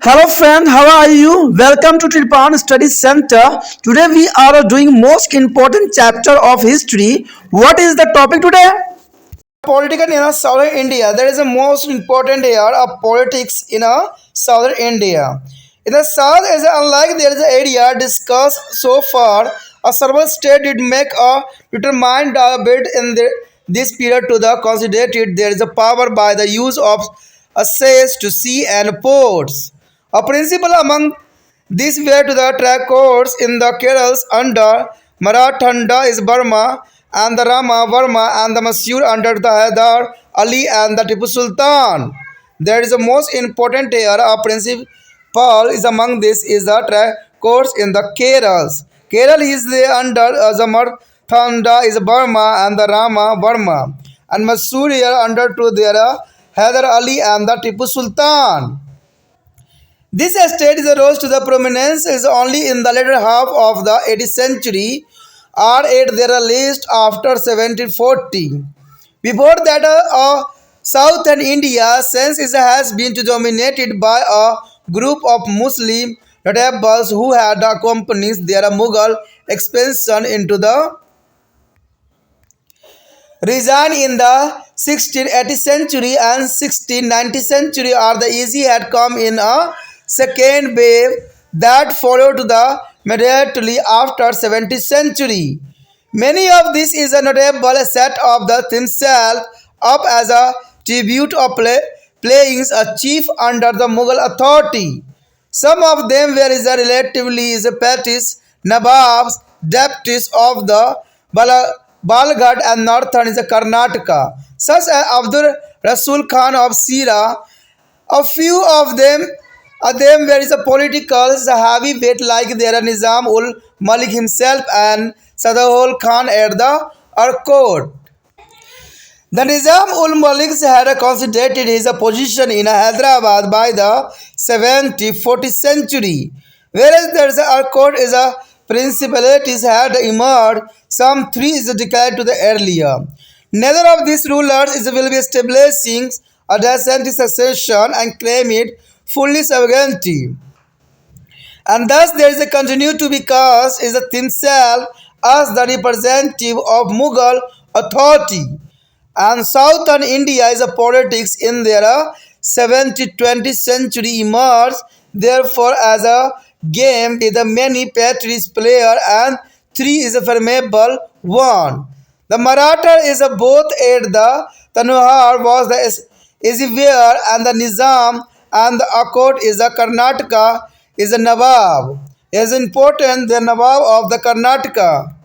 Hello friend, how are you? Welcome to Tripan Study Center. Today we are doing most important chapter of history. What is the topic today? Political in a southern India. There is a most important area of politics in a southern India. In the south, is unlike there is an area discussed so far, a several state did make a determined bid in this period to the considered there is a power by the use of access to sea and ports. A principle among these were to the Travancore in the Kerals under Marathanda is Burma and the Rama Verma and the Mysore under the Hyder Ali and the Tipu Sultan. There is a most important area of principle is among this is the Travancore in the Kerals. Kerala is the under the Marathanda is Burma and the Rama Verma and Mysore here under to their Hyder Ali and the Tipu Sultan. This estate is rose to the prominence is only in the latter half of the 18th century or at their least after 1740. Before that, southern India since it has been dominated by a group of Muslim notables who had accompanied their Mughal expansion into the region in the 16th century and 16th century or the easy had come in a second wave that followed the immediately after 17th century. Many of this is a notable set of the themselves up as a tribute of playing a chief under the Mughal authority. Some of them were is a relatively is a Patis, Nawabs, deputies of the Balghat and northern is a Karnataka, such as Abdul Rasul Khan of Sira. A few of them were is a political heavyweight like their Nizam ul Malik himself and Sadahul Khan at the court. The Nizam ul Malik had concentrated his position in Hyderabad by the 40th century, whereas the court is a principalities had emerged. Some three is declared to the earlier. Neither of these rulers is will be establishing a decent succession and claim it fully sovereignty. And thus there is a continue to be cast is a himself as the representative of Mughal authority. And southern India is a politics in their 17th-20th century emerged therefore as a game with a many patriots player and three is a formidable one. The Maratha is a both at the Tanuhar was the Izivir and the Nizam and the Akkot is a Karnataka is a Nawab. Is important the Nawab of the Karnataka.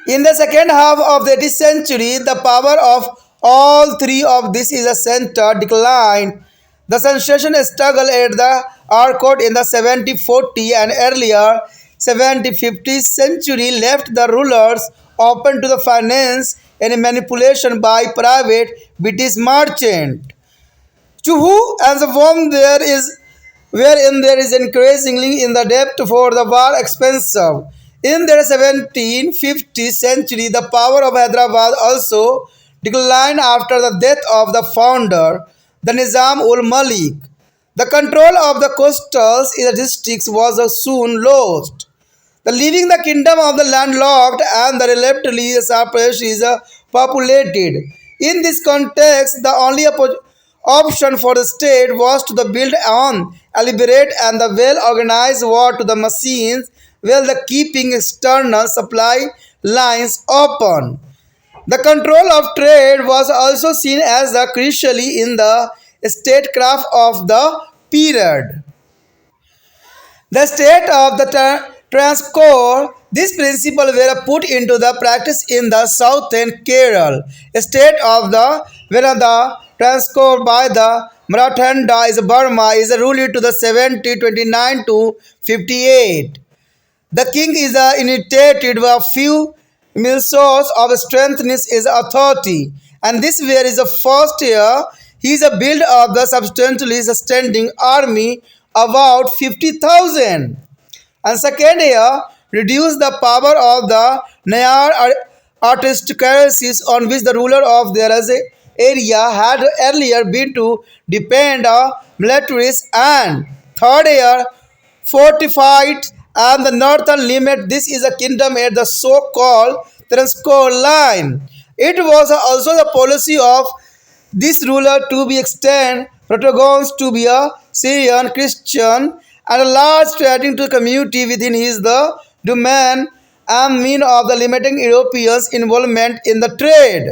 In the second half of the 18th century, the power of all three of this is a center declined. The sensation struggle at the Arcot in the 1740 and earlier 1750th century left the rulers open to the finance and manipulation by private British merchant. To who and the whom there is wherein there is increasingly in the depth for the war expensive. In the 1750th century, the power of Hyderabad also declined after the death of the founder, the Nizam ul Malik. The control of the coastal districts was soon lost. The leaving the kingdom of the landlocked and the relatively separation is populated. In this context, the only option for the state was to build an elaborate and the well-organized war to the machines while the keeping external supply lines open. The control of trade was also seen as the crucially in the statecraft of the period. The state of the Travancore, this principle were put into the practice in the southern Kerala. State of the Venada Travancore by the Marathanda is Burma is ruled to the 1729 to 58. The king is initiated with a few mil source of strengthness his authority, and this where is the first year he is a build of the substantially standing army about 50,000, and second year reduce the power of the Nayar aristocracies on which the ruler of their area had earlier been to depend militaries, and third year fortified and the northern limit. This is a kingdom at the so-called Travancore line. It was also the policy of this ruler to be extend protagons to be a Syrian Christian and a large trading to community within his the domain and mean of the limiting Europeans' involvement in the trade.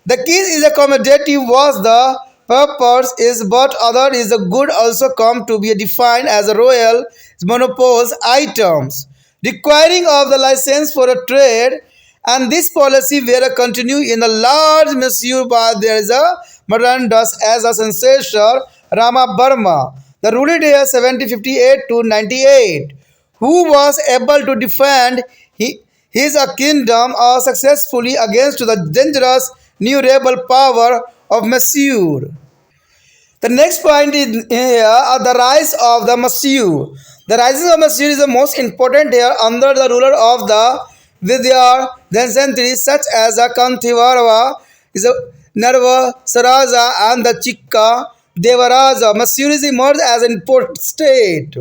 The key is accommodative was the purpose is but other is the good also come to be defined as a royal monopoles items requiring of the license for a trade, and this policy will continue in a large measure by there is a Marandas as a successor Rama Burma, the ruling year 1758 to 98, who was able to defend his kingdom successfully against the dangerous new rebel power of Mysore. The next point is here the rise of the Mysore. The rise of Mysore is the most important here under the ruler of the Vidya then centuries such as the Kantivarava, is a Narva, Saraja and the Chikka Devaraja. Mysore is emerged as an important state.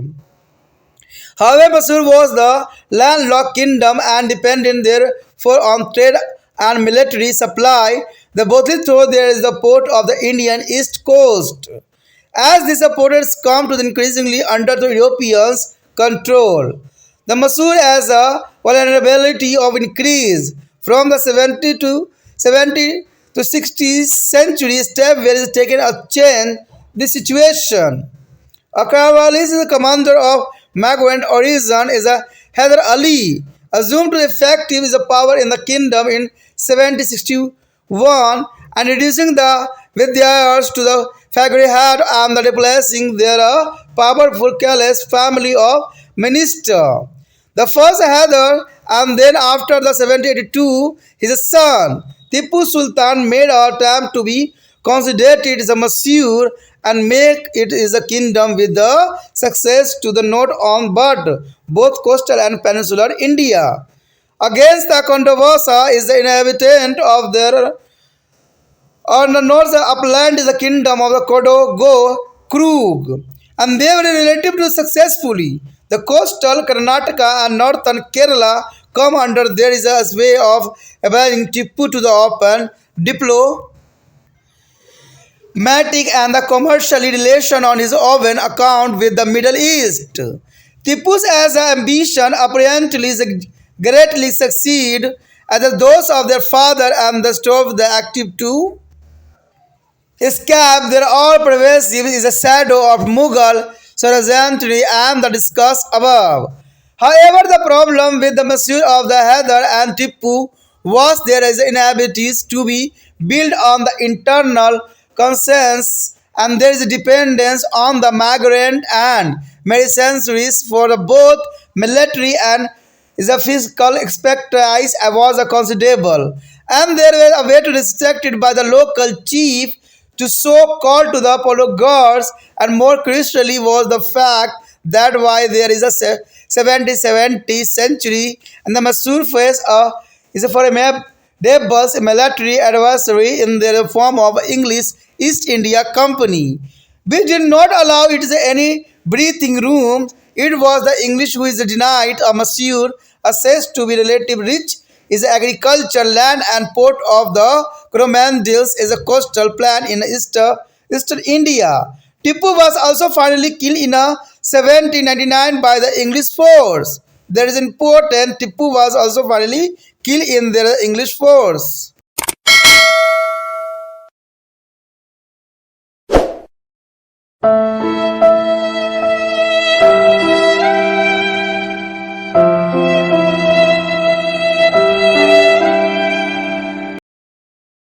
However, Mysore was the landlocked kingdom and dependent therefore on trade and military supply. The both through there is the port of the Indian East Coast. As these ports come to the increasingly under the Europeans' control, the Mysore has a vulnerability of increase from the 70 to 60th century step where is taken a change the situation. Akrawali is the commander of Magwent origin is a Hyder Ali, assumed to effective is a power in the kingdom in 1761 and reducing the Vidyayars to the figurehead and the replacing their powerful Kailash family of minister. The first Hyder and then after the 1782 his son Tipu Sultan made an attempt to be consolidated as a Mysore and make it is a kingdom with the success to the north on but both coastal and peninsular India. Against the controversy is the inhabitant of their on the north upland is the kingdom of the Kodago Krug, and they were relatively successfully. The coastal Karnataka and northern Kerala come under there is a way of availing Tipu to the open diplomatic and the commercially relation on his own account with the Middle East. Tipu's as ambition apparently greatly succeed as those of their father and the stove the active too. Escape their all pervasive is a shadow of Mughal sovereignty and the discussed above. However, the problem with the Mysore of the Hyder and Tipu was there is inabilities to be built on the internal conscience and there is a dependence on the migrant and mercenaries for the both military and is a physical expertise was a considerable and there were a way to restricted by the local chief to so called to the Apollo gods, and more crucially was the fact that why there is a 70th century and the Mysore face is for a rebels military adversary in the form of English East India Company, which did not allow it any breathing room. It was the English who is denied a Mysore assessed to be relatively rich is agriculture, land and port of the Coromandels is a coastal plain in eastern India. Tipu was also finally killed in 1799 by the English force. There is important Tipu was also finally killed in the English force.